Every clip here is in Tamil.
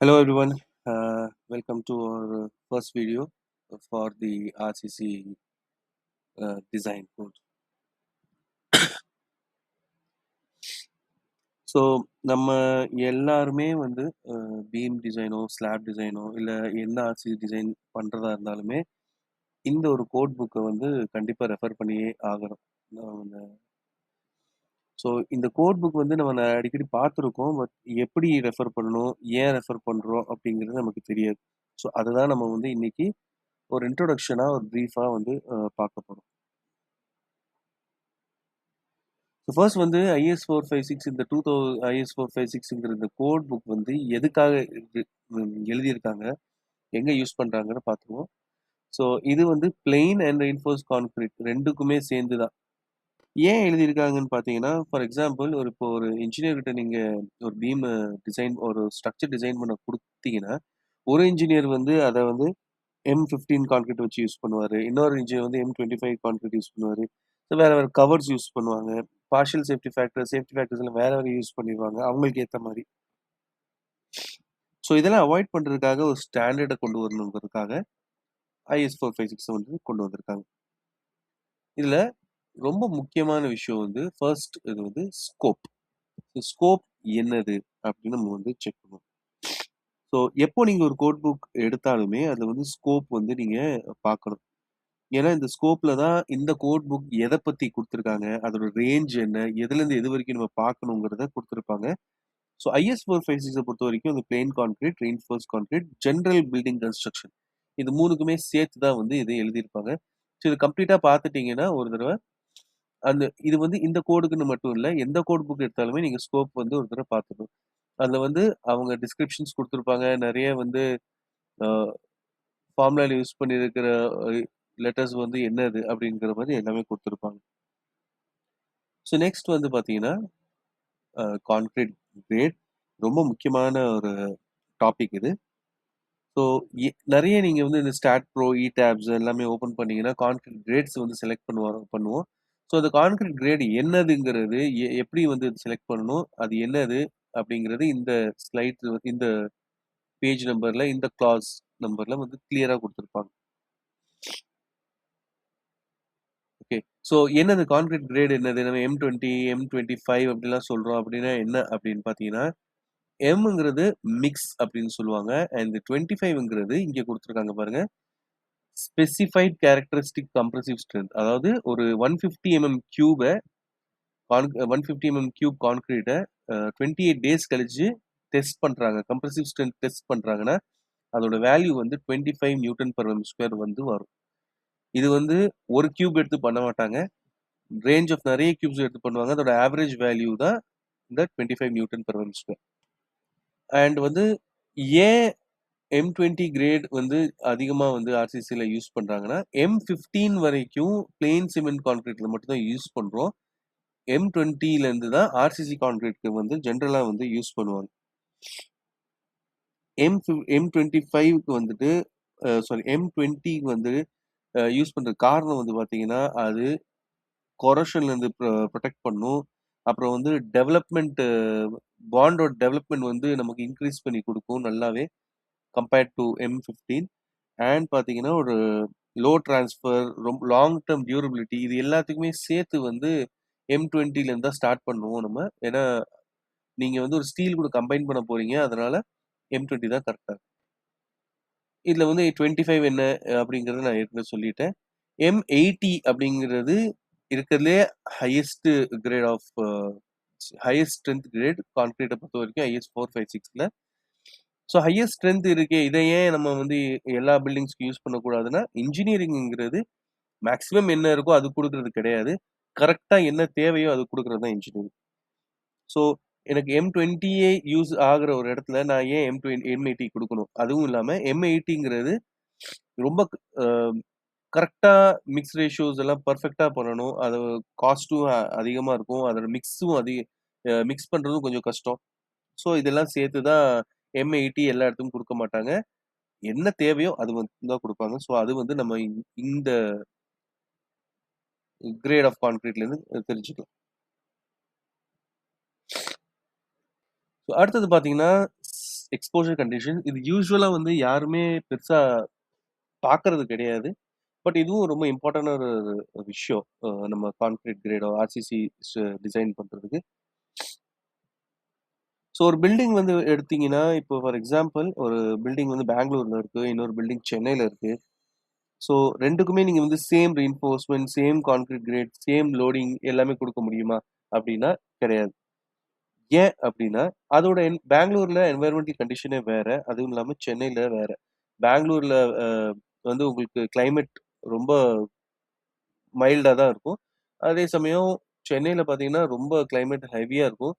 Hello everyone, welcome to our first video for the RCC design code. So நம்ம எல்லாருமே வந்து பீம் டிசைனோ ஸ்லாப் டிசைனோ இல்லை எந்த ஆர்சிசி டிசைன் பண்ணுறதா இருந்தாலுமே இந்த ஒரு கோட் புக்கை வந்து கண்டிப்பாக ரெஃபர் பண்ணியே ஆகணும். ஸோ இந்த கோட் புக் வந்து நம்ம அடிக்கடி பார்த்துருக்கோம், பட் எப்படி ரெஃபர் பண்ணணும், ஏன் ரெஃபர் பண்ணுறோம் அப்படிங்கிறது நமக்கு தெரியாது. ஸோ அதுதான் நம்ம வந்து இன்னைக்கு ஒரு இன்ட்ரோடக்ஷனாக ஒரு ப்ரீஃபாக வந்து பார்க்க போகிறோம். ஸோ ஃபர்ஸ்ட் வந்து IS 456 இந்த 2000 IS 456ங்கிற இந்த கோட் புக் வந்து எதுக்காக எழுதியிருக்காங்க, எங்கே யூஸ் பண்ணுறாங்கன்னு பார்த்துருவோம். ஸோ இது வந்து பிளெயின் அண்ட் ரெயின்ஃபோர்ஸ் கான்கிரீட் ரெண்டுக்குமே சேர்ந்து தான். ஏன் எழுதியிருக்காங்கன்னு பார்த்தீங்கன்னா, ஃபார் எக்ஸாம்பிள் இப்போ ஒரு இன்ஜினியர்கிட்ட நீங்கள் ஒரு பீம் டிசைன் ஒரு ஸ்ட்ரக்சர் டிசைன் பண்ண கொடுத்தீங்கன்னா, ஒரு இன்ஜினியர் வந்து அதை வந்து M15 கான்கிரீட் வச்சு யூஸ் பண்ணுவார், இன்னொரு இன்ஜினியர் வந்து M25 கான்கிரீட் யூஸ் பண்ணுவார். ஸோ வேறு வேறு கவர்ஸ் யூஸ் பண்ணுவாங்க, பார்ஷியல் சேஃப்டி ஃபேக்டர்ஸ்லாம் வேறு வேறு யூஸ் பண்ணிடுவாங்க அவங்களுக்கு ஏற்ற மாதிரி. ஸோ இதெல்லாம் அவாய்ட் பண்ணுறதுக்காக ஒரு ஸ்டாண்டர்டை கொண்டு வரணுங்கிறதுக்காக IS 456 வந்து கொண்டு வந்திருக்காங்க. இதில் ரொம்ப முக்கியமான விஷயம் வந்து ஃபர்ஸ்ட் இது வந்து ஸ்கோப். ஸ்கோப் என்னது அப்படின்னு நம்ம வந்து செக் பண்ணுவோம். ஸோ எப்போ நீங்கள் ஒரு கோட் புக் எடுத்தாலுமே அதில் வந்து ஸ்கோப் வந்து நீங்கள் பார்க்கணும். ஏன்னா இந்த ஸ்கோப்பில் தான் இந்த கோட் புக் எதை பற்றி கொடுத்துருக்காங்க, அதோட ரேஞ்ச் என்ன, எதுலேருந்து எது வரைக்கும் நம்ம பார்க்கணுங்கிறத கொடுத்துருப்பாங்க. ஸோ IS 456 பொறுத்த வரைக்கும் இந்த plain concrete, reinforce concrete, general building construction இது மூணுக்குமே சேர்த்து தான் வந்து இதை எழுதியிருப்பாங்க. ஸோ இது கம்ப்ளீட்டாக பார்த்துட்டிங்கன்னா ஒரு தடவை இது வந்து இந்த கோடுக்குன்னு மட்டும் இல்லை, எந்த கோட் புக் எடுத்தாலுமே நீங்கள் ஸ்கோப் வந்து ஒரு தடவை பார்த்துக்கணும். அதில் வந்து அவங்க டிஸ்கிரிப்ஷன்ஸ் கொடுத்துருப்பாங்க, நிறைய வந்து ஃபார்முலாவில் யூஸ் பண்ணியிருக்கிற லெட்டர்ஸ் வந்து என்னது அப்படிங்கிற மாதிரி எல்லாமே கொடுத்துருப்பாங்க. ஸோ நெக்ஸ்ட் வந்து பார்த்தீங்கன்னா கான்கிரீட் கிரேட் ரொம்ப முக்கியமான ஒரு டாபிக் இது. ஸோ நிறைய நீங்கள் வந்து இந்த ஸ்டாட் ப்ரோ டேப்ஸ் எல்லாமே ஓப்பன் பண்ணீங்கன்னா கான்கிரீட் கிரேட்ஸ் வந்து செலக்ட் பண்ணுவோம். ஸோ அந்த கான்கிரீட் கிரேட் என்னதுங்கிறது எப்படி வந்து செலக்ட் பண்ணணும், அது என்னது அப்படிங்கிறது இந்த ஸ்லைட் இந்த பேஜ் நம்பரில் இந்த கிளாஸ் நம்பரில் வந்து கிளியராக கொடுத்துருப்பாங்க. ஓகே, ஸோ என்னது கான்கிரீட் கிரேட் என்னது, நம்ம M20 M25 அப்படிலாம் சொல்கிறோம். அப்படின்னா என்ன அப்படின்னு பார்த்தீங்கன்னா, எம்ங்கிறது மிக்ஸ் அப்படின்னு சொல்லுவாங்க, அண்ட் 25ங்கிறது இங்கே கொடுத்துருக்காங்க பாருங்க, ஸ்பெசிஃபைட் கேரக்டரிஸ்டிக் கம்ப்ரசிவ் ஸ்ட்ரென்த். அதாவது ஒரு 150 mm கியூபை 150 mm கியூப் கான்கிரீட்டை 28 days கழிச்சு டெஸ்ட் பண்ணுறாங்க, கம்ப்ரசிவ் ஸ்ட்ரென்த் டெஸ்ட் பண்ணுறாங்கன்னா அதோட வேல்யூ வந்து 25 Nm² வந்து வரும். இது வந்து ஒரு கியூப் எடுத்து பண்ண மாட்டாங்க, ரேஞ்ச் ஆஃப் நிறைய கியூப்ஸ் எடுத்து பண்ணுவாங்க. அதோட ஆவரேஜ் வேல்யூ தான் இந்த 25 Nm². அண்ட் வந்து ஏன் M20 கிரேட் வந்து அதிகமாக வந்து ஆர்சிசியில் யூஸ் பண்ணுறாங்கன்னா, M15 வரைக்கும் பிளெயின் சிமெண்ட் கான்கிரீட்டில் மட்டும்தான் யூஸ் பண்ணுறோம். M20லேருந்து தான் ஆர்சிசி கான்கிரீட்க்கு வந்து ஜென்ரலாக வந்து யூஸ் பண்ணுவாங்க. M25க்கு வந்துட்டு M20க்கு வந்து யூஸ் பண்ணுற காரணம் வந்து பார்த்தீங்கன்னா, அது கொரோஷன்லேருந்து ப்ரொடெக்ட் பண்ணும். அப்புறம் வந்து பாண்டோட டெவலப்மெண்ட் வந்து நமக்கு இன்க்ரீஸ் பண்ணி கொடுக்கும் நல்லாவே கம்பேர்ட் டு M15. அண்ட் பார்த்தீங்கன்னா ஒரு லோ டிரான்ஸ்ஃபர், ரொம்ப லாங் டேர்ம் டியூரபிலிட்டி, இது எல்லாத்துக்குமே சேர்த்து வந்து M20லேருந்து தான் ஸ்டார்ட் பண்ணுவோம் நம்ம. ஏன்னா நீங்கள் வந்து ஒரு ஸ்டீல் கூட கம்பைன் பண்ண போகிறீங்க, அதனால M20 தான் கரெக்டாக. இதில் வந்து 25 என்ன அப்படிங்கிறத நான் ஏற்கனவே சொல்லிட்டேன். M80 அப்படிங்கிறது இருக்கிறதுலே highest grade of highest strength grade கான்கிரீட்டை பொறுத்த வரைக்கும் IS 456ல. ஸோ ஹையஸ்ட் ஸ்ட்ரென்த் இருக்கே, இதை ஏன் நம்ம வந்து எல்லா பில்டிங்ஸ்க்கு யூஸ் பண்ணக்கூடாதுன்னா, இன்ஜினியரிங்கிறது மேக்ஸிமம் என்ன இருக்கோ அது கொடுக்கறது கிடையாது, கரெக்டாக என்ன தேவையோ அது கொடுக்கறது தான் இன்ஜினியரிங். ஸோ எனக்கு M20 யூஸ் ஆகிற ஒரு இடத்துல நான் ஏன் M80 கொடுக்கணும்? அதுவும் இல்லாமல் M80ங்கிறது ரொம்ப கரெக்டாக மிக்ஸ் ரேஷியோஸ் எல்லாம் பர்ஃபெக்டாக பண்ணணும். அது காஸ்ட்டும் அதிகமாக இருக்கும், அதோட மிக்ஸ் பண்ணுறதும் கொஞ்சம் கஷ்டம். ஸோ இதெல்லாம் சேர்த்து தான் M80 எல்லா இடத்துக்கும் கொடுக்க மாட்டாங்க, என்ன தேவையோ அது வந்து தான் கொடுப்பாங்க. ஸோ அது வந்து நம்ம இந்த கிரேட் ஆஃப் கான்கிரீட்லேருந்து தெரிஞ்சுக்கலாம். ஸோ அடுத்தது பார்த்தீங்கன்னா எக்ஸ்போஷர் கண்டிஷன் இது யூசுவலா வந்து யாருமே பெருசா பார்க்கறது கிடையாது. பட் இதுவும் ரொம்ப இம்பார்ட்டன்டான ஒரு விஷயம். நம்ம கான்கிரீட் கிரேடோ, ஆர்சிசி டிசைன் பண்றதுக்கு. ஸோ ஒரு பில்டிங் வந்து எடுத்தீங்கன்னா, இப்போ ஃபார் எக்ஸாம்பிள் ஒரு பில்டிங் வந்து பெங்களூர்ல இருக்கு. இன்னொரு பில்டிங் சென்னையில இருக்கு. ஸோ 2க்குமே நீங்க வந்து same reinforcement, same concrete grade, same loading எல்லாமே குடுக்க முடியுமா? அப்டின்னா கிடையாது. ஏன் அப்டின்னா, அதோட பெங்களூர்ல என்வைரன்மென்டல் கண்டிஷனே வேற. அதுவும் இல்லாம சென்னையில வேற. பெங்களூர்ல அ வந்து உங்களுக்கு கிளைமேட் ரொம்ப மைல்டா தான் இருக்கும். அதே சமயம் சென்னையில பார்த்தீங்கன்னா, ரொம்ப கிளைமேட் ஹெவியா இருக்கும்.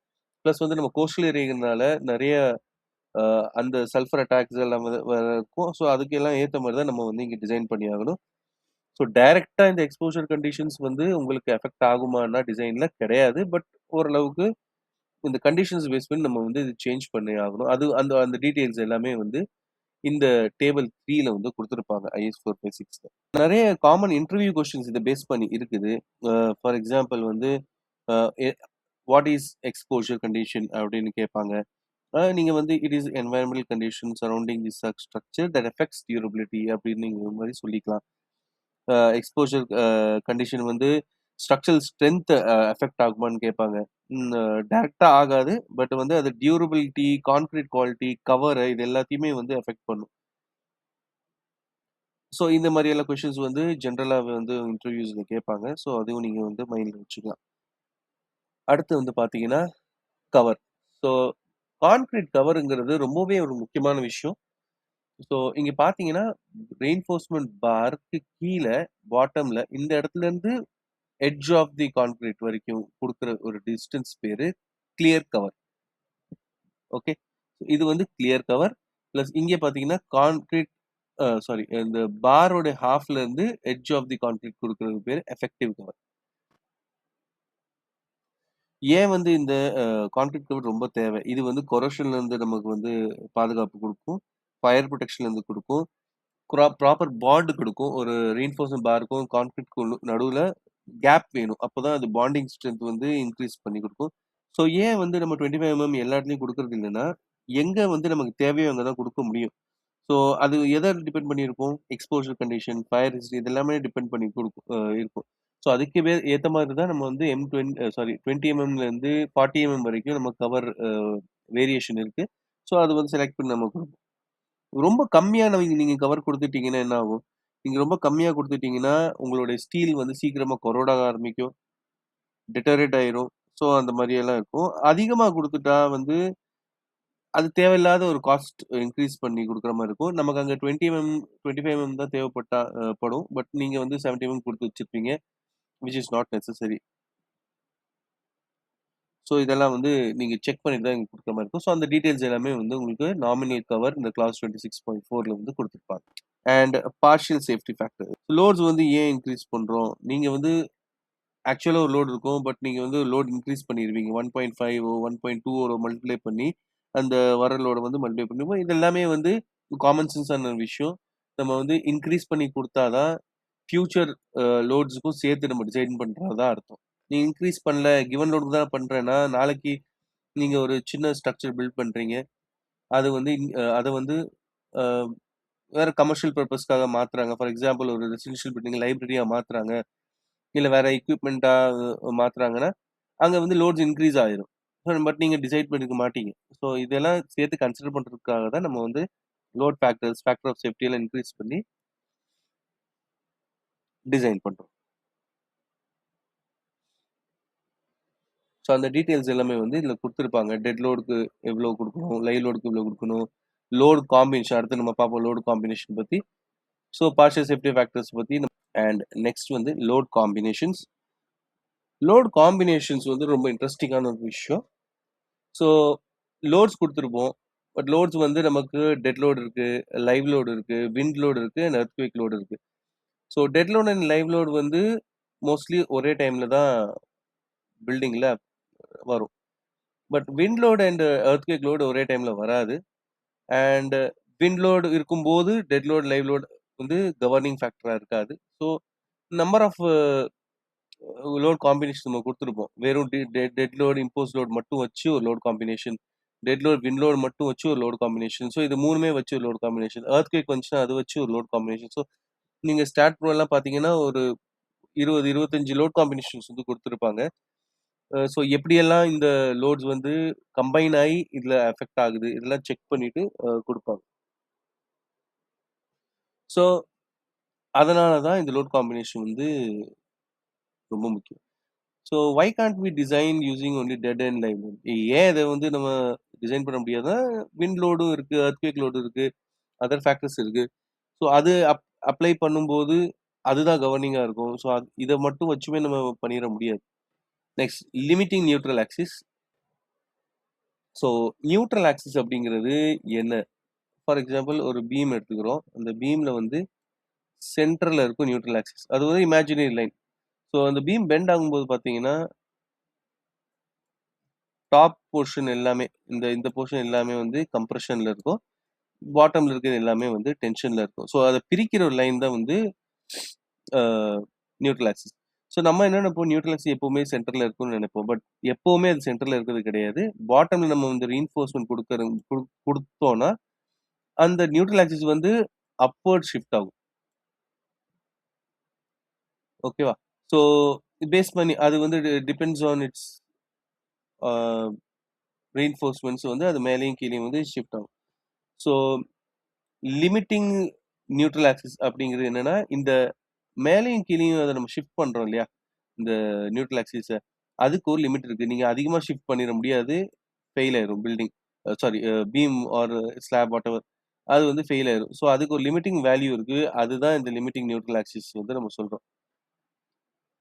பிளஸ் வந்து நம்ம கோஸ்டல் ஏரியாங்கிறதுனால நெறைய அ அந்த சல்ஃபர் அட்டாக்ஸ் எல்லாம் இருக்கும். ஸோ அதுக்கெல்லாம் ஏத்த மாரி தான் நம்ம வந்து இங்க டிசைன் பண்ணி ஆகணும். ஸோ டைரக்ட்டா இந்த எக்ஸ்போஷர் கண்டிஷன்ஸ் வந்து உங்களுக்கு அஃபெக்ட் ஆகுமான்னா டிசைன்ல கிடையாது. பட் ஓரளவுக்கு இந்த கண்டிஷன்ஸ் பேஸ் பண்ணி நம்ம வந்து இது சேஞ்ச் பண்ணி ஆகணும். அது அந்த அந்த டீட்டெயில்ஸ் எல்லாமே வந்து இந்த டேபிள் 3ல வந்து குடுத்திருப்பாங்க ஐஎஸ் 456ல. நெறைய காமன் இன்டர்வியூ கொஸ்டின்ஸ் இத பேஸ் பண்ணி இருக்குது. ஃபார் எக்ஸாம்பிள் வந்து அ எ வாட் இஸ் எக்ஸ்போஷர் கண்டிஷன் அப்படின்னு கேட்பாங்க. நீங்க வந்து it is environmental condition surrounding the structure that affects durability அப்படின்னு நீங்க ஒரு மாரி சொல்லிக்கலாம். எக்ஸ்போஷர் கண்டிஷன் வந்து ஸ்ட்ரக்சரல் ஸ்ட்ரென்த் அஃபெக்ட் ஆகுமான்னு கேட்பாங்க. டைரக்ட்டா ஆகாது. பட் வந்து அது டியூரபிலிட்டி, கான்கிரீட் குவாலிட்டி, கவர் இது எல்லாத்தையுமே வந்து அஃபெக்ட் பண்ணும். ஸோ இந்த மாரியெல்லாம் கொஸ்டின்ஸ் வந்து ஜெனரலா வந்து இன்டர்வியூஸ்ல கேட்பாங்க. ஸோ அதுவும் நீங்க வந்து மைண்ட்ல வச்சுக்கலாம். அடுத்து வந்து பார்த்தீங்கன்னா, கவர். ஸோ கான்கிரீட் கவர்ங்கிறது ரொம்பவே ஒரு முக்கியமான விஷயம். ஸோ இங்க பார்த்தீங்கன்னா, ரெயின்ஃபோர்ஸ்மென்ட் பாருக்கு கீழ பாட்டம்ல இந்த இடத்துலருந்து எட்ஜ் ஆஃப் தி கான்கிரீட் வரைக்கும் குடுக்குற ஒரு டிஸ்டன்ஸ் பேரு கிளியர் கவர். ஓகே. இது வந்து கிளியர் கவர். பிளஸ் இங்க பார்த்தீங்கன்னா, கான்கிரீட் சாரி இந்த பாரோட ஹாஃப்ல இருந்து எட்ஜ் ஆஃப் தி கான்கிரீட் குடுக்குறது பேரு எஃபெக்டிவ் கவர். ஏன் வந்து இந்த கான்கிரீட் கவர் ரொம்ப தேவை? இது வந்து கொரோஷன்ல இருந்து நமக்கு வந்து பாதுகாப்பு குடுக்கும். ஃபயர் புரொடெக்ஷன்ல இருந்து குடுக்கும். ப்ராப்பர் பாண்ட் குடுக்கும். ஒரு ரெயின்ஃபோர்ஸ்மென்ட் பாருக்கும் கான்கிரீட்க்கும் நடுவுல கேப் வேணும். அப்பதான் அது பாண்டிங் ஸ்ட்ரென்த் வந்து இன்கிரீஸ் பண்ணி குடுக்கும். ஸோ ஏன் வந்து நம்ம 25 எல்லா இடத்துலயும் குடுக்குறது இல்லன்னா, எங்க வந்து நமக்கு தேவையோ அங்க தான் குடுக்க முடியும். ஸோ அது எத டிபெண்ட் பண்ணியிருக்கும்? எக்ஸ்போஷர் கண்டிஷன், ஃபயர் ஹிஸ்டரி இது எல்லாமே டிபெண்ட் பண்ணி குடுக்கும் இருக்கும். ஸோ அதுக்கு ஏத்த மாதிரி தான் நம்ம வந்து சாரி 20 எம்எம்லேருந்து 40 வரைக்கும் நம்ம கவர் வேரியேஷன் இருக்கு. ஸோ அது வந்து செலக்ட் பண்ணி நம்ம குடுப்போம். ரொம்ப கம்மியா நீங்க கவர் குடுத்துட்டீங்கன்னா என்ன ஆகும்? நீங்க ரொம்ப கம்மியா குடுத்துட்டீங்கன்னா, உங்களுடைய ஸ்டீல் வந்து சீக்கிரமா கொரோட ஆரம்பிக்கும். டிட்டோரேட் ஆயிரும். ஸோ அந்த மாரியெல்லாம் இருக்கும். அதிகமா குடுத்துட்டா வந்து அது தேவையில்லாத ஒரு காஸ்ட் இன்கிரீஸ் பண்ணி குடுக்குற மாரி இருக்கும். நமக்கு அங்க 20 25 தான் தேவைப்பட்டா படும். பட் நீங்க வந்து 70 குடுத்து வச்சிருப்பீங்க. Which is not necessary. So இதெல்லாம் வந்து நீங்க செக் பண்ணிட்டு தான் இங்க குடுக்குற மாரி இருக்கும். ஸோ அந்த டீட்டெயில்ஸ் எல்லாமே வந்து உங்களுக்கு நாமினல் கவர் இந்த கிளாஸ் 26.4ல வந்து குடுத்துருப்பாங்க. And partial safety factor. Loads வந்து ஏன் இன்கிரீஸ் பண்றோம்? நீங்க வந்து ஆக்சுவலா ஒரு லோட் இருக்கும். பட் நீங்க வந்து லோட் இன்கிரீஸ் பண்ணிருவீங்க. 1.5 1.2 மல்டிப்ளை பண்ணி, அந்த வர லோட வந்து மல்டிப்ளை பண்ணுவோம். இது எல்லாமே வந்து காமன் சென்ஸான விஷயம். நம்ம வந்து இன்கிரீஸ் பண்ணி குடுத்தா தான், ஃபியூச்சர் லோட்ஸ்க்கும் சேர்த்து நம்ம டிசைன் பண்றதா அர்த்தம். நீங்க இன்கிரீஸ் பண்ணல, கிவன் லோடுக்கு தான் பண்றேன்னா, நாளைக்கு நீங்க ஒரு சின்ன ஸ்ட்ரக்சர் பில்ட் பண்றீங்க. அது வந்து அத வந்து அ வேற கமர்ஷியல் பர்ப்பஸ்க்காக மாத்துறாங்க. ஃபார் எக்ஸாம்பிள் ஒரு ரெசிடென்ஷியல் பில்டிங் லைப்ரரியா மாத்துறாங்க. இல்ல வேற எக்விப்மென்ட்டா மாத்துறாங்கன்னா, அங்க வந்து லோட்ஸ் இன்கிரீஸ் ஆயிரும். பட் நீங்க டிசைட் பண்ணியிருக்க மாட்டீங்க. ஸோ இதெல்லாம் சேர்த்து கன்சிடர் பண்றதுக்காக தான் நம்ம வந்து load factors, factor of safety எல்லாம் இன்கிரீஸ் பண்ணி டிசைன் பண்றோம். ஸோ அந்த டீட்டெயில்ஸ் எல்லாமே வந்து இதுல குடுத்திருப்பாங்க. டெட் லோடுக்கு எவ்வளோ குடுக்கணும்? லைவ் லோடுக்கு இவ்வளோ குடுக்கணும்? லோட் காம்பினேஷன் அடுத்து நம்ம பார்ப்போம் லோட் காம்பினேஷன் பத்தி. ஸோ பார்ஷியல் சேஃப்டி ஃபேக்டர்ஸ் பத்தி அண்ட் நெக்ஸ்ட் வந்து லோட் காம்பினேஷன்ஸ். லோட் காம்பினேஷன்ஸ் வந்து ரொம்ப இன்ட்ரஸ்டிங்கான ஒரு விஷயம். ஸோ லோட்ஸ் குடுத்துருப்போம். பட் லோட்ஸ் வந்து நமக்கு டெட் லோட் இருக்கு, லைவ் லோட் இருக்கு, விண்ட் லோட் இருக்கு, அண்ட் எர்த்குவேக் லோட் இருக்கு. So dead load and live load வந்து மோஸ்ட்லி ஒரே டைம்ல தான் பில்டிங்ல வரும். But wind load and earthquake load ஒரே டைம்ல வராது. அண்ட் விண்ட் லோட் இருக்கும்போது டெட் லோட், லைவ் லோட் வந்து கவர்னிங் ஃபேக்டரா இருக்காது. So number of load combination நம்ம குடுத்துருப்போம். வெறும் டெட் லோட், இம்போஸ் லோட் மட்டும் வச்சு ஒரு load combination. Dead load, wind load மட்டும் வச்சு ஒரு லோட் காம்பினேஷன். ஸோ இது 3மே வச்சு ஒரு லோட் காம்பினேஷன். எர்த்குவேக் வந்துச்சுன்னா அது வச்சு ஒரு லோட் காம்பினேஷன். ஸோ நீங்க ஸ்டாட் ப்ரோலாம் பார்த்தீங்கன்னா, ஒரு 20, 25 லோட் காம்பினேஷன்ஸ் வந்து குடுத்துருப்பாங்க. ஸோ எப்படியெல்லாம் இந்த லோட்ஸ் வந்து கம்பைன் ஆயி இதுல அஃபெக்ட் ஆகுது, இதெல்லாம் செக் பண்ணிட்டு குடுப்பாங்க. ஸோ அதனால தான் இந்த லோட் காம்பினேஷன் வந்து ரொம்ப முக்கியம். So why can't we design using only dead and live load? ஏன் இத வந்து நம்ம டிசைன் பண்ண முடியாதுன்னா, விண்ட் லோடும் இருக்கு, எர்த்குவேக் லோடு இருக்கு, அதர் ஃபேக்டர்ஸ் இருக்கு. ஸோ அது அப்ளை பண்ணும்போது அதுதான் கவர்னிங்கா இருக்கும். ஸோ இத மட்டும் வச்சுமே நம்ம பண்ணிற முடியாது. Next limiting neutral axis. So neutral axis அப்படிங்கிறது என்ன? ஃபார் எக்ஸாம்பிள் ஒரு பீம் எடுத்துக்கிறோம். அந்த பீம்ல வந்து சென்டர்ல இருக்கும் நியூட்ரல் ஆக்சிஸ். அது வந்து இமேஜினரி லைன். ஸோ அந்த பீம் பெண்ட் ஆகும்போது பார்த்தீங்கன்னா, டாப் போர்ஷன் எல்லாமே இந்த போர்ஷன் எல்லாமே வந்து கம்ப்ரஷன்ல இருக்கும். பாட்டம்ல இருக்கிறது எல்லாமே வந்து டென்ஷன்ல இருக்கும். ஸோ அத பிரிக்கிற ஒரு லைன் தான் வந்து அ நியூட்ரல் ஆக்சிஸ். ஸோ நம்ம என்ன நினைப்போம், நியூட்ரல் ஆக்சிஸ் எப்பவுமே சென்டர்ல இருக்கும்னு நினைப்போம். பட் எப்பவுமே அது சென்டர்ல இருக்கிறது கிடையாது. பாட்டம்ல நம்ம வந்து ரீஇன்ஃபோர்ஸ்மென்ட் குடுத்தோம்னா, அந்த நியூட்ரல் ஆக்சிஸ் வந்து அப்வர்ட் ஷிஃப்ட் ஆகும். ஓகேவா? ஸோ பேஸ் பண்ணி அது வந்து டிபெண்ட்ஸ் ஆன் இட்ஸ் அ ரீஇன்ஃபோர்ஸ்மென்ட்ஸ் வந்து அது மேலேயும் கீழயும் வந்து ஷிஃப்ட் ஆகும். ஸோ லிமிட்டிங் நியூட்ரல் ஆக்சிஸ் அப்படிங்கிறது என்னன்னா, இந்த மேலேயும் கீழயும் அத நம்ம ஷிஃப்ட் பண்றோம் இல்லையா? இந்த நியூட்ரல் ஆக்சிஸ. அதுக்கு ஒரு லிமிட் இருக்கு. நீங்க அதிகமா ஷிஃப்ட் பண்ணிற முடியாது. ஃபெயில் ஆயிரும் building. Sorry beam or slab whatever. அது வந்து ஃபெயில் ஆயிரும். ஸோ அதுக்கு ஒரு லிமிட்டிங் வேல்யூ இருக்கு. அதுதான் இந்த லிமிட்டிங் நியூட்ரல் ஆக்சிஸ் வந்து நம்ம சொல்றோம்.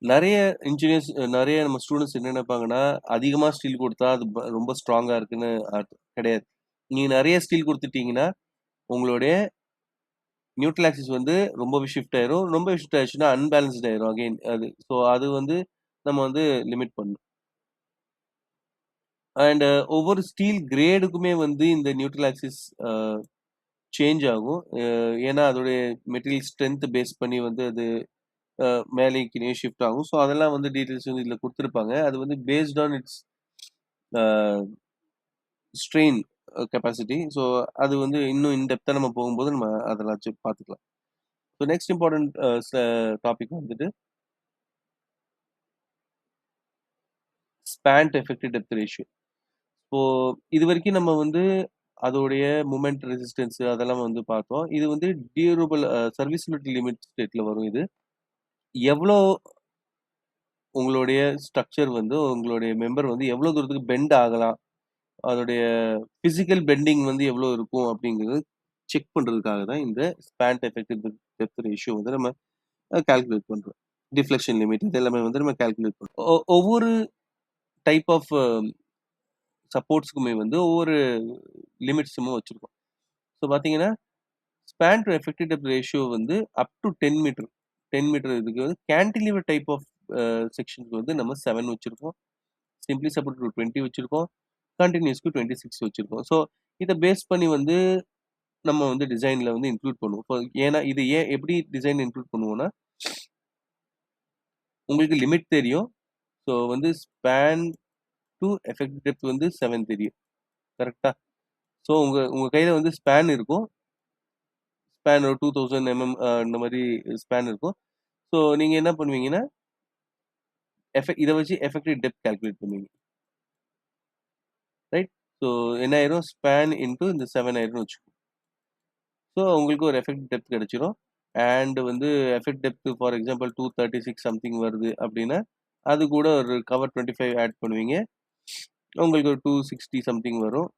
நெறைய இன்ஜினியர்ஸ் நெறைய நம்ம ஸ்டூடண்ட்ஸ் என்ன நெனைப்பாங்கன்னா, அதிகமா ஸ்டீல் குடுத்தா அது ரொம்ப ஸ்ட்ராங்கா இருக்குன்னு கிடையாது. நீங்க நெறைய ஸ்டீல் குடுத்துட்டீங்கன்னா, உங்களுடைய நியூட்ரல் ஆக்சிஸ் வந்து ரொம்பவே ஷிஃப்ட் ஆயிரும். ரொம்ப ஷிஃப்ட் ஆயிருச்சுன்னா அன்பேலன்ஸ்ட் ஆயிரும் அகைன் அது. ஸோ அது வந்து நம்ம வந்து லிமிட் பண்ணணும். அண்ட் ஒவ்வொரு ஸ்டீல் கிரேடுக்குமே வந்து இந்த நியூட்ரல் ஆக்சிஸ் அ சேஞ்ச் ஆகும். ஏன்னா அதோடைய மெட்டீரியல் ஸ்ட்ரென்த் பேஸ் பண்ணி வந்து அது அ மேலேயும் கீழயும் ஷிஃப்ட் ஆகும். ஸோ அதெல்லாம் வந்து டீட்டெயில்ஸ் வந்து இதுல குடுத்துருப்பாங்க. அது வந்து based on it's a strain capacity. So அது வந்து இன்னும் இன் டெப்த்தா நம்ம போகும்போது நம்ம அதெல்லாம் பார்த்துக்கலாம். ஸோ நெக்ஸ்ட் இம்பார்ட்டன்ட் டாபிக் வந்துட்டு span to effective depth ratio. இப்போ இதுவரைக்கும் நம்ம வந்து அதோடைய மொமெண்ட் ரெசிஸ்டன்ஸ் அதெல்லாம் வந்து பார்த்தோம். இது வந்து டியூரபிள் சர்வீசபிலிட்டி லிமிட் ஸ்டேட்ல வரும் இது. எவ்வளோ உங்களுடைய ஸ்ட்ரக்சர் வந்து உங்களுடைய மெம்பர் வந்து எவ்வளோ தூரத்துக்கு பெண்ட் ஆகலாம்? அதோடைய பிசிக்கல் பெண்டிங் வந்து எவ்வளோ இருக்கும்? அப்படிங்கிறது செக் பண்றதுக்காக தான் இந்த span to effective depth ratio வந்து நம்ம கால்குலேட் பண்றோம். டிஃப்ளெக்ஷன் லிமிட் இது எல்லாமே வந்து நம்ம கால்குலேட் பண்றோம். ஒவ்வொரு டைப் ஆஃப் சப்போர்ட்ஸ்க்குமே வந்து ஒவ்வொரு லிமிட்ஸும் வச்சிருக்கோம். ஸோ பார்த்தீங்கன்னா, span to effective depth ratio வந்து அப் டூ 10 மீட்டர். 10 மீட்டர் இதுக்கு வந்து கேன்டிலீவர் டைப் ஆஃப் செக்ஷனுக்கு வந்து நம்ம 7 வச்சிருக்கோம். சிம்ப்ளி சப்போர்ட்டட் 20 வச்சிருக்கோம். கன்டினியூஸ்க்கு 26 வச்சிருக்கோம். ஸோ இத பேஸ் பண்ணி வந்து நம்ம வந்து டிசைன்ல வந்து இன்க்ளூட் பண்ணுவோம். ஏன்னா இது எப்படி டிசைன் இன்க்ளூட் பண்ணுவோம்னா, உங்களுக்கு லிமிட் தெரியும். ஸோ வந்து ஸ்பான் டு எஃபெக்டிவ் டெப்த் வந்து 7 தெரியும். கரெக்ட்டா? ஸோ உங்க உங்க கையில வந்து ஸ்பான் இருக்கும். ஸ்பான் ஒரு 2000 இந்த மாரி ஸ்பான் இருக்கும். ஸோ நீங்க என்ன பண்ணுவீங்கன்னா, இத வச்சு எஃபெக்டிவ் டெப்த் கால்குலேட் பண்ணுவீங்க. ரைட்? ஸோ என்ன ஆயிரும் ஸ்பான் இன்டூ இந்த 7 ஆயிரும்னு வச்சுக்கோங்க. ஸோ உங்களுக்கு ஒரு எஃபெக்டிவ் டெப்த் கிடைச்சிரும். அண்ட் வந்து effect depth for example 236 something வருது அப்படின்னா, அது கூட ஒரு கவர் 25 ஆட் பண்ணுவீங்க. உங்களுக்கு ஒரு 260 சம்திங் வரும்.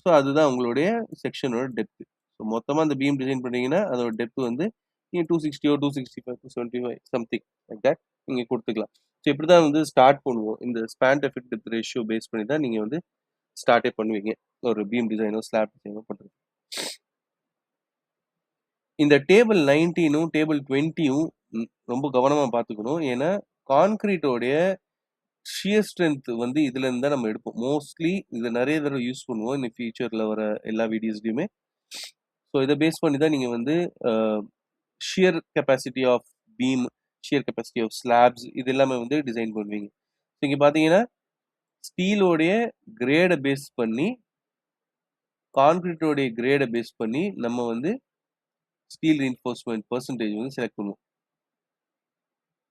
ஸோ அதுதான் உங்களுடைய செக்ஷனோட டெப்த். ஸோ மொத்தமா அந்த பீம் டிசைன் பண்ணீங்கன்னா, அதோட டெப்த் வந்து நீங்க 260 265 275 சம்திங் லைக் தட் நீங்க குடுத்துக்கலாம். ஸோ இப்படிதான் வந்து ஸ்டார்ட் பண்ணுவோம். இந்த span effect depth ratio base பண்ணி தான் நீங்க வந்து ஸ்டார்ட்டே பண்ணுவீங்க. ஒரு பீம் டிசைனோ, ஸ்லாப் டிசைனோ பண்றது. இந்த டேபிள் 19ம், டேபிள் 20யும் ரொம்ப கவனமா பார்த்துக்கணும். ஏன்னா, கான்கிரீட்டோடைய ஷியர் ஸ்ட்ரென்த் வந்து இதுலருந்து தான் நம்ம எடுப்போம். மோஸ்ட்லி இத நெறைய தடவ யூஸ் பண்ணுவோம். இந்த ஃபியூச்சர்ல வர எல்லா வீடியோஸ்லயுமே. ஸோ இத பேஸ் பண்ணி தான் நீங்க வந்து uh shear capacity of beam, shear capacity of slabs இது எல்லாமே வந்து டிசைன் பண்ணுவீங்க. இங்க பார்த்தீங்கன்னா, ஸ்டீலோடைய கிரேடை பேஸ் பண்ணி, கான்கிரீட்டோடைய கிரேடை பேஸ் பண்ணி நம்ம வந்து ஸ்டீல் ரீஇன்ஃபோர்ஸ்மென்ட் பெர்சன்டேஜ் வந்து செலக்ட் பண்ணுவோம்.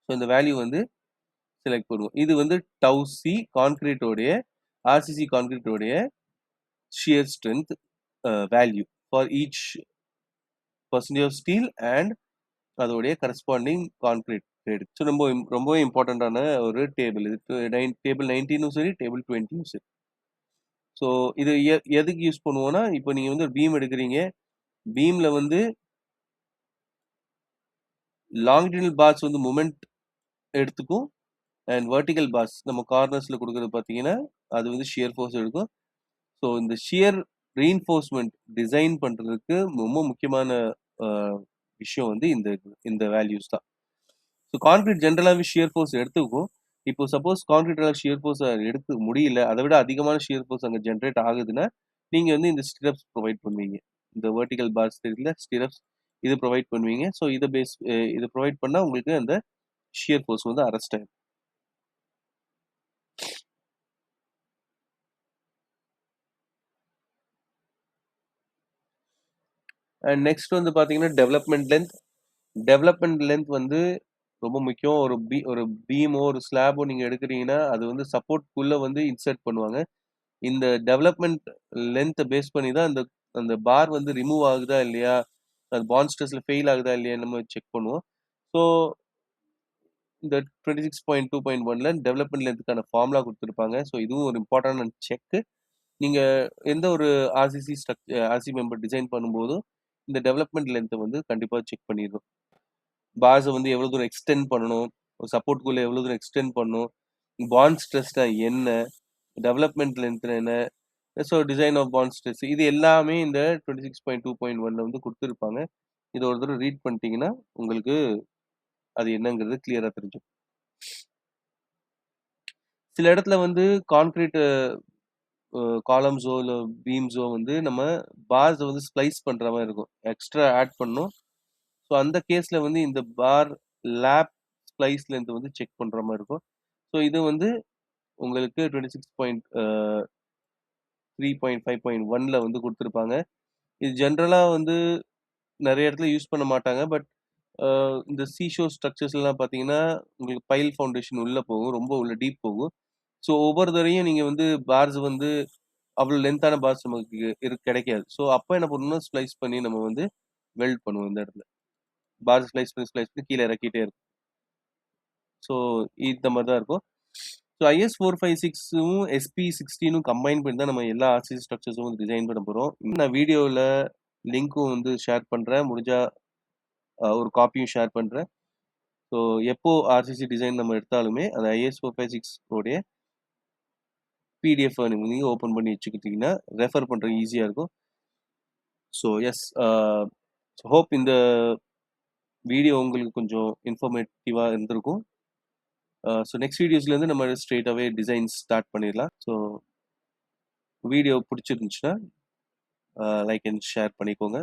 ஸோ இந்த வேல்யூ வந்து செலக்ட் பண்ணுவோம். இது வந்து டவு சி கான்கிரீட்டோடைய ஆர்சிசி கான்கிரீட்டோடைய shear strength value for each percentage of steel and அதோடைய கரஸ்பாண்டிங் கான்கிரீட் கிரேடு. ஸோ ரொம்ப இம்பார்ட்டண்ட்டான ஒரு டேபிள் இது. டேபிள் 19ம் சரி, டேபிள் 20ம் சரி. ஸோ இது எதுக்கு யூஸ் பண்ணுவோம்னா, இப்போ நீங்கள் வந்து ஒரு பீம் எடுக்கிறீங்க, பீமில் வந்து லாங்கிடினல் பார்ஸ் வந்து மூமெண்ட் எடுத்துக்கும், அண்ட் வெர்டிகல் பார்ஸ் நம்ம கார்னர்ஸில் கொடுக்குறது பார்த்தீங்கன்னா அது வந்து ஷியர் ஃபோர்ஸ் எடுக்கும். ஸோ இந்த ஷியர் ரீஇன்ஃபோர்ஸ்மெண்ட் டிசைன் பண்ணுறதுக்கு ரொம்ப முக்கியமான விஷயம் வந்து இந்த வேல்யூஸ் தான். ஸோ கான்கிரீட் ஜென்ரலாகவே ஷியர் ஃபோர்ஸ் எடுத்துக்கும். இப்போ சப்போஸ் கான்கிரீட்டால் ஷியர் ஃபோர்ஸை எடுக்க முடியல, அதை விட அதிகமான ஷியர் ஃபோர்ஸ் அங்கே ஜென்ரேட் ஆகுதுன்னா, நீங்கள் வந்து இந்த ஸ்டிரப்ஸ் ப்ரொவைட் பண்ணுவீங்க. இந்த வெர்டிகல் பார்ஸ் தெரியல ஸ்டிரப்ஸ் இது ப்ரொவைட் பண்ணுவீங்க. ஸோ இதை ப்ரொவைட் பண்ணால் உங்களுக்கு அந்த ஷியர் ஃபோர்ஸ் வந்து அரெஸ்ட் ஆகும். அண்ட் நெக்ஸ்ட் வந்து பார்த்தீங்கன்னா டெவலப்மெண்ட் லென்த் வந்து ரொம்ப முக்கியம். ஒரு பீமோ ஒரு ஸ்லாபோ நீங்கள் எடுக்கிறீங்கன்னா அது வந்து சப்போர்ட்குள்ளே வந்து இன்சர்ட் பண்ணுவாங்க. இந்த டெவலப்மெண்ட் லென்த்தை பேஸ் பண்ணி தான் அந்த பார் வந்து ரிமூவ் ஆகுதா இல்லையா, அது பாண்ட் ஸ்ட்ரெஸ்ல ஃபெயில் ஆகுதா இல்லையா நம்ம செக் பண்ணுவோம். ஸோ இந்த 26.2.1ல டெவலப்மெண்ட் லென்த்துக்கான ஃபார்முலா கொடுத்துருப்பாங்க. ஸோ இதுவும் ஒரு இம்பார்ட்டன்ட் செக். நீங்கள் எந்த ஒரு ஆர்சி மெம்பர் டிசைன் பண்ணும்போதும் இந்த டெவலப்மெண்ட் லென்த்தை வந்து கண்டிப்பாக செக் பண்ணிடணும். பார்ஸை வந்து எவ்வளோ தூரம் எக்ஸ்டெண்ட் பண்ணணும், சப்போர்ட்குள்ளே எவ்வளோ தூரம் எக்ஸ்டெண்ட் பண்ணணும், பாண்ட் ஸ்ட்ரெஸ்னா என்ன, டெவலப்மெண்ட் லென்த் என்ன, so design of bond stress, இது எல்லாமே இந்த 26.2.1ல வந்து கொடுத்துருப்பாங்க. இதை ஒரு தடவை ரீட் பண்ணிட்டீங்கன்னா உங்களுக்கு அது என்னங்கிறது கிளியராக தெரிஞ்சும். சில இடத்துல வந்து கான்கிரீட் காலம்ஸோ இல்லை பீம்ஸோ வந்து நம்ம பார்ஸை வந்து ஸ்ப்ளைஸ் பண்ணுற மாதிரி இருக்கும், எக்ஸ்ட்ரா ஆட் பண்ணணும். ஸோ அந்த கேஸில் வந்து இந்த பார் லேப் ஸ்ப்ளைஸ் லென்த் வந்து செக் பண்ணுற மாதிரி இருக்கும். ஸோ இது வந்து உங்களுக்கு 26.3.5.1ல வந்து கொடுத்துருப்பாங்க. இது ஜென்ரலாக வந்து நிறைய இடத்துல யூஸ் பண்ண மாட்டாங்க. பட் இந்த சீஷோ ஸ்ட்ரக்சர்ஸ்லாம் பார்த்தீங்கன்னா உங்களுக்கு பைல் ஃபவுண்டேஷன் உள்ளே போகும், ரொம்ப உள்ள டீப் போகும். ஸோ ஒவ்வொரு தடையும் நீங்கள் வந்து பார்ஸ் வந்து அவ்வளோ லென்த்தான பார்ஸ் நமக்கு கிடைக்காது. ஸோ அப்போ என்ன பண்ணணும்னா ஸ்ப்ளைஸ் பண்ணி நம்ம வந்து வெல்ட் பண்ணுவோம். இந்த இடத்துல பார்ஸ் ஸ்ப்ளைஸ் பண்ணி கீழே இறக்கிட்டே இருக்கும். ஸோ இந்த மாதிரி தான் இருக்கும். ஸோ IS 456ம் SP16ம் கம்பைன் பண்ணி தான் நம்ம எல்லா ஆர்சிசி ஸ்ட்ரக்சர்ஸும் வந்து டிசைன் பண்ண போகிறோம். நான் வீடியோவில் லிங்க்கும் வந்து ஷேர் பண்ணுறேன், முடிஞ்சால் ஒரு காப்பியும் ஷேர் பண்ணுறேன். ஸோ எப்போ ஆர்சிசி டிசைன் நம்ம எடுத்தாலுமே அந்த IS 456 உடைய PDF நீங்கள் ஓப்பன் பண்ணி வச்சுக்கிட்டிங்கன்னா ரெஃபர் பண்ணுறது ஈஸியாக இருக்கும். ஸோ எஸ், ஹோப் இந்த வீடியோ உங்களுக்கு கொஞ்சம் இன்ஃபர்மேட்டிவாக இருந்திருக்கும். ஸோ நெக்ஸ்ட் வீடியோஸ்லேருந்து நம்ம ஸ்ட்ரெயிட்டாகவே டிசைன்ஸ் ஸ்டார்ட் பண்ணிடலாம். ஸோ வீடியோ பிடிச்சிருந்துச்சுன்னா லைக் அண்ட் ஷேர் பண்ணிக்கோங்க,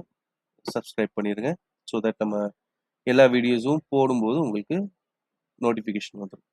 சப்ஸ்கிரைப் பண்ணிடுங்க. ஸோ தட் நம்ம எல்லா வீடியோஸும் போடும்போது உங்களுக்கு நோட்டிஃபிகேஷன் வந்துடும்.